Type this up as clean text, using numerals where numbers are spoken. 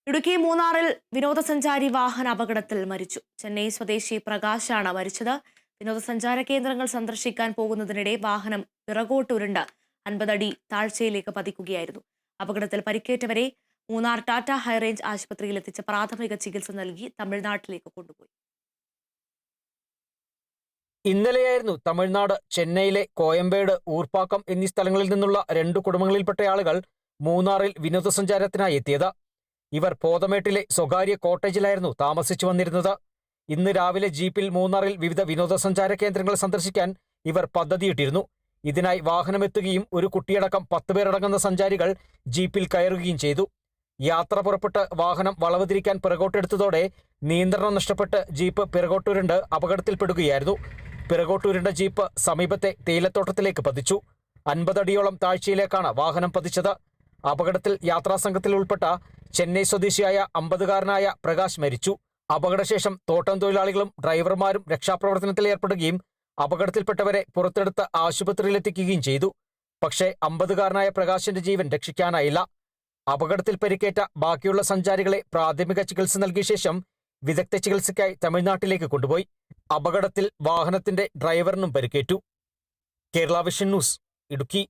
ഇടുക്കി മൂന്നാറിൽ വിനോദസഞ്ചാരി വാഹന അപകടത്തിൽ മരിച്ചു. ചെന്നൈ സ്വദേശി പ്രകാശാണ് മരിച്ചത്. വിനോദസഞ്ചാര കേന്ദ്രങ്ങൾ സന്ദർശിക്കാൻ പോകുന്നതിനിടെ വാഹനം പിറകോട്ടുരുണ്ട് 50 അടി താഴ്ചയിലേക്ക് പതിക്കുകയായിരുന്നു. അപകടത്തിൽ പരിക്കേറ്റവരെ മൂന്നാർ ടാറ്റ ഹൈറേഞ്ച് ആശുപത്രിയിൽ എത്തിച്ച് പ്രാഥമിക ചികിത്സ നൽകി തമിഴ്നാട്ടിലേക്ക് കൊണ്ടുപോയി. ഇന്നലെയായിരുന്നു തമിഴ്നാട് ചെന്നൈയിലെ കോയമ്പേട്, ഊർപ്പാക്കം എന്നീ സ്ഥലങ്ങളിൽ നിന്നുള്ള 2 കുടുംബങ്ങളിൽപ്പെട്ട ആളുകൾ മൂന്നാറിൽ വിനോദസഞ്ചാരത്തിനായി എത്തിയത്. ഇവർ പോതമേട്ടിലെ സ്വകാര്യ കോട്ടേജിലായിരുന്നു താമസിച്ചു വന്നിരുന്നത്. ഇന്ന് രാവിലെ ജീപ്പിൽ മൂന്നാറിൽ വിവിധ വിനോദസഞ്ചാര കേന്ദ്രങ്ങൾ സന്ദർശിക്കാൻ ഇവർ പദ്ധതിയിട്ടിരുന്നു. ഇതിനായി വാഹനമെത്തുകയും ഒരു കുട്ടിയടക്കം 10 പേരടങ്ങുന്ന സഞ്ചാരികൾ ജീപ്പിൽ കയറുകയും ചെയ്തു. യാത്ര പുറപ്പെട്ട് വാഹനം വളവ് തിരിക്കാൻ പിറകോട്ടെടുത്തതോടെ നിയന്ത്രണം നഷ്ടപ്പെട്ട് ജീപ്പ് പിറകോട്ടുരുണ്ട് അപകടത്തിൽപ്പെടുകയായിരുന്നു. പിറകോട്ടുരുണ്ട ജീപ്പ് സമീപത്തെ തേയിലത്തോട്ടത്തിലേക്ക് പതിച്ചു. 50 അടിയോളം താഴ്ചയിലേക്കാണ് വാഹനം പതിച്ചത്. അപകടത്തിൽ യാത്രാസംഘത്തിൽ ഉൾപ്പെട്ട ചെന്നൈ സ്വദേശിയായ 50-കാരനായ പ്രകാശ് മരിച്ചു. അപകടശേഷം തോട്ടം തൊഴിലാളികളും ഡ്രൈവർമാരും രക്ഷാപ്രവർത്തനത്തിൽ ഏർപ്പെടുകയും അപകടത്തിൽപ്പെട്ടവരെ പുറത്തെടുത്ത് ആശുപത്രിയിലെത്തിക്കുകയും ചെയ്തു. പക്ഷേ 50-കാരനായ പ്രകാശിന്റെ ജീവൻ രക്ഷിക്കാനായില്ല. അപകടത്തിൽ പരിക്കേറ്റ ബാക്കിയുള്ള സഞ്ചാരികളെ പ്രാഥമിക ചികിത്സ നൽകിയ ശേഷം വിദഗ്ധ ചികിത്സയ്ക്കായി തമിഴ്നാട്ടിലേക്ക് കൊണ്ടുപോയി. അപകടത്തിൽ വാഹനത്തിന്റെ ഡ്രൈവറിനും പരിക്കേറ്റു. Kerala vision news, Idukki.